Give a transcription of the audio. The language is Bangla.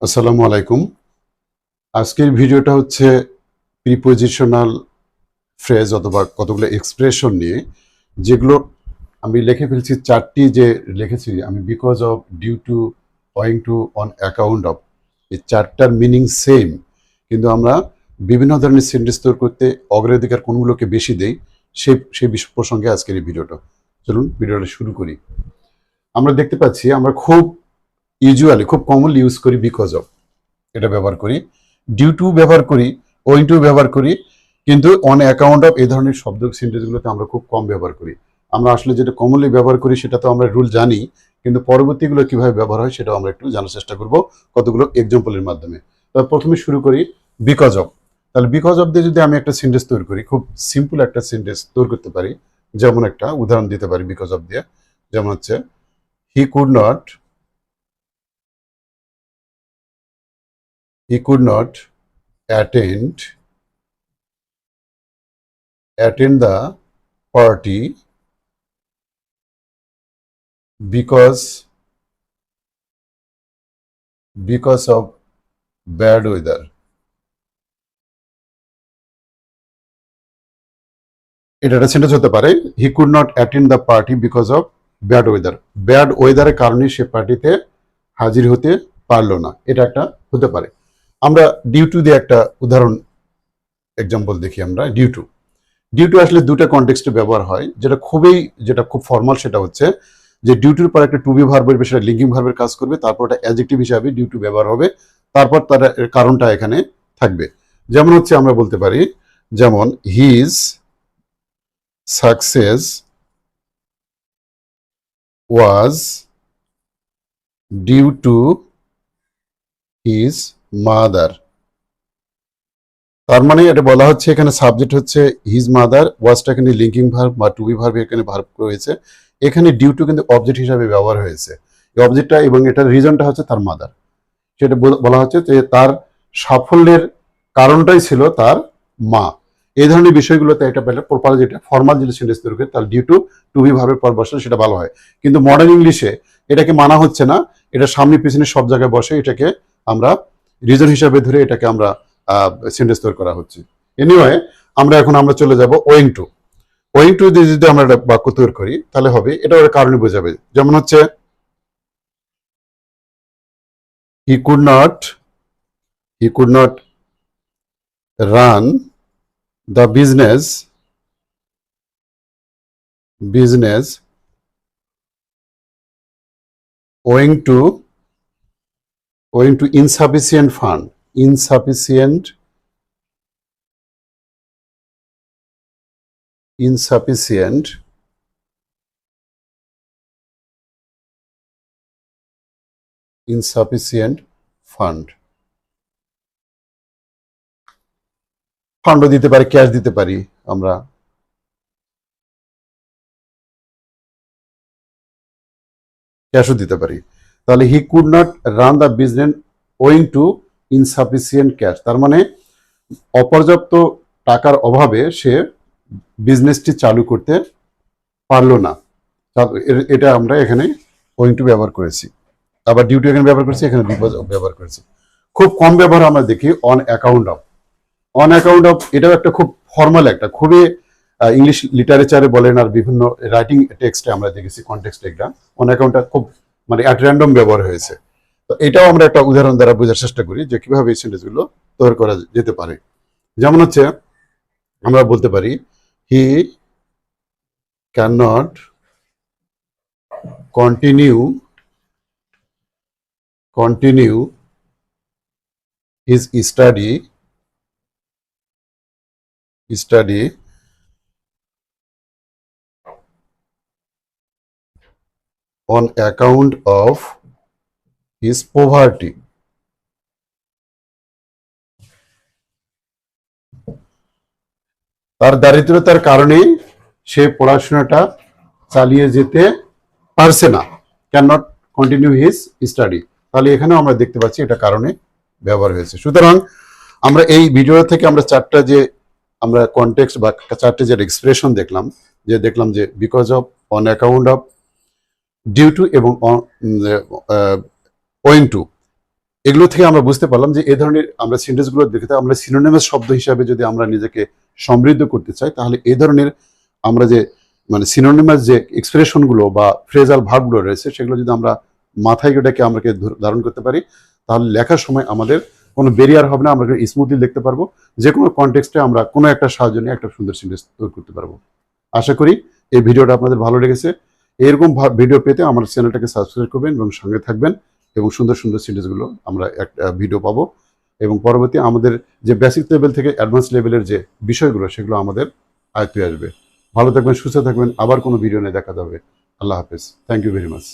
আসসালামু আলাইকুম। আজকের ভিডিওটা হচ্ছে প্রিপোজিশনাল ফ্রেজ অথবা কতগুলো এক্সপ্রেশন নিয়ে, যেগুলো আমি লিখে ফেলছি। চারটি যে লিখেছি আমি, because of, due to, owing to, on account of, এই চারটার মিনিং সেম, কিন্তু আমরা বিভিন্ন ধরনের সেন্টেন্স তৈরি করতে অগ্রাধিকার কোনগুলোকে বেশি দেই, সেই বিষয় প্রসঙ্গে আজকের এই ভিডিওটা। চলুন ভিডিওটা শুরু করি। আমরা দেখতে পাচ্ছি, আমরা খুব খুব কমনলি ইউজ করি বিকজ অফ, এটা ব্যবহার করি, ডিউ টু ব্যবহার করি, ওয়িং টু ব্যবহার করি, কিন্তু অন অ্যাকাউন্ট অফ এই ধরনের শব্দ সেন্টেন্সগুলোতে আমরা খুব কম ব্যবহার করি। আমরা আসলে যেটা কমনলি ব্যবহার করি সেটা তো আমরা রুল জানি, কিন্তু পরবর্তীগুলো কিভাবে ব্যবহার হয় সেটাও আমরা একটু জানার চেষ্টা করব কতগুলো এক্সাম্পলের মাধ্যমে। তবে প্রথমে শুরু করি বিকজ অফ। তাহলে বিকজ অফ দিয়ে যদি আমি একটা সেন্টেন্স তৈরি করি, খুব সিম্পল একটা সেন্টেন্স তৈরি করতে পারি। যেমন একটা উদাহরণ দিতে পারি বিকজ অফ দিয়ে, যেমন হচ্ছে he could not attend the party because of bad weather. এটা একটা সেন্টেন্স হতে পারে, হি could not attend the party because of bad weather. Bad ওয়েদারের কারণে সে পার্টিতে হাজির হতে পারলো না, এটা একটা হতে পারে। আমরা ডিউ টু দিয়ে একটা উদাহরণ এক্সাম্পল দেখি। আমরা ডিউ টু আসলে দুটো কনটেক্সটে ব্যবহার হয়। যেটা খুব ফর্মাল, সেটা হচ্ছে যে ডিউটির পর একটা টু বি ভার্ব বসবে, সেটা লিঙ্কিং ভার্বের কাজ করবে, তারপর একটা অ্যাডজেক্টিভ হিসাবে ডিউ টু ব্যবহার হবে, তারপর তার কারণটা এখানে থাকবে। যেমন হচ্ছে আমরা বলতে পারি, যেমন his success was due to his mother. তার মানে এটা বলা হচ্ছে এখানে সাবজেক্ট হচ্ছে হিজ মাদার, ওয়াজটা এখানে লিঙ্কিং ভার্ব বা টু বি ভার্ব এখানে ভার্ব রয়েছে, এখানে ডিউ টু কিন্তু অবজেক্ট হিসাবে ব্যবহার হয়েছে। এই অবজেক্টটা এবং এটার রিজনটা হচ্ছে তার মাদার। সেটা বলা হচ্ছে যে তার সাফল্যের কারণটাই ছিল তার মা। এই ধরনের বিষয়গুলোতে এটা পেলে প্রপার, যেটা ফর্মাল যেটা সেন্টেন্স তৈরি করে, তাহলে ডিউ টু বি ভার্বের পর বসলে সেটা ভালো হয়। কিন্তু মডার্ন ইংলিশে এটাকে মানা হচ্ছে না, এটা সামনে পিছনে সব জায়গায় বসে, এটাকে আমরা রিজন হিসাবে ধরে এটাকে আমরা সেন্টেন্স তৈরি করা হচ্ছে। এনিওয়ে, আমরা চলে যাব ওয়িং টু। ওয়িং টু দিয়ে যদি আমরা একটা বাক্য তৈরি করি, তাহলে হবে এটা ওর কারণে বোঝাবে। যেমন হচ্ছে he could not run the business owing to insufficient fund, insufficient fund. ফান্ডও দিতে পারি, ক্যাশ দিতে পারি, আমরা ক্যাশও দিতে পারি। তাহলে হি could not run the business owing to insufficient cash, তার মানে অপর্যাপ্ত টাকার অভাবে সে বিজনেসটি চালু করতে পারলো না। এটা আমরা এখানে ওয়িং টু ব্যবহার করেছি। আবার ডিউটি এখানে ব্যবহার করেছি, এখানে বিকজ অফ ব্যবহার করেছি। খুব কম ব্যবহার আমরা দেখি অন অ্যাকাউন্ট অফ। এটাও একটা খুব ফর্মাল, একটা খুবই ইংলিশ লিটারেচারে বলেন আর বিভিন্ন রাইটিং টেক্সটে আমরা দেখেছি কনটেক্সট, এটা অন অ্যাকাউন্টটা খুব মানে অ্যাট র্যান্ডম ব্যবহার হয়েছে। তো এটাও আমরা একটা উদাহরণ দ্বারা বোঝার চেষ্টা করি যে কিভাবে এই সেন্টেন্সগুলো তৈরি করা যেতে পারে। যেমন হচ্ছে আমরা বলতে পারি, he can not continue his study on account of his poverty. তার দারিদ্রতার কারণে সে পড়াশোনাটা চালিয়ে যেতে পারছে না, can not continue his study. তাহলে এখানেও আমরা দেখতে পাচ্ছি এটা কারণে ব্যবহার হয়েছে। সুতরাং আমরা এই ভিডিও থেকে আমরা কনটেক্সট বা চারটে যে এক্সপ্রেশন দেখলাম যে because of, on account of, due to এবং ওয়িং টু, এগুলো থেকে আমরা বুঝতে পারলাম যে এই ধরনের আমরা সেন্টেন্সগুলো দেখে আমরা সিনোনিমাস শব্দ হিসাবে যদি আমরা নিজেকে সমৃদ্ধ করতে চাই, তাহলে এই ধরনের আমরা যে মানে সিনোনিমাস যে এক্সপ্রেশনগুলো বা ফ্রেজাল ভার্বগুলো রয়েছে সেগুলো যদি আমরা মাথায় এটাকে আমরা ধারণ করতে পারি, তাহলে লেখার সময় আমাদের কোনো ব্যারিয়ার হবে না, আমরা স্মুথলি লিখতে পারবো। যে কোনো কনটেক্সটে আমরা কোনো একটা সাহায্য নিয়ে একটা সুন্দর সেন্টেন্স তৈরি করতে পারবো। আশা করি এই ভিডিওটা আপনাদের ভালো লেগেছে। এরকম ভিডিও পেতে আমার চ্যানেলটাকে সাবস্ক্রাইব করবেন এবং সঙ্গে থাকবেন, এবং সুন্দর সুন্দর সিরিজগুলো আমরা একটা ভিডিও পাবো, এবং পরবর্তী আমাদের যে বেসিক লেভেল থেকে অ্যাডভান্স লেভেলের যে বিষয়গুলো সেগুলো আমাদের আয়ত্তে আসবে। ভালো থাকবেন, সুস্থ থাকবেন, আবার কোনো ভিডিও নিয়ে দেখা যাবে। আল্লাহ হাফেজ। Thank you very much.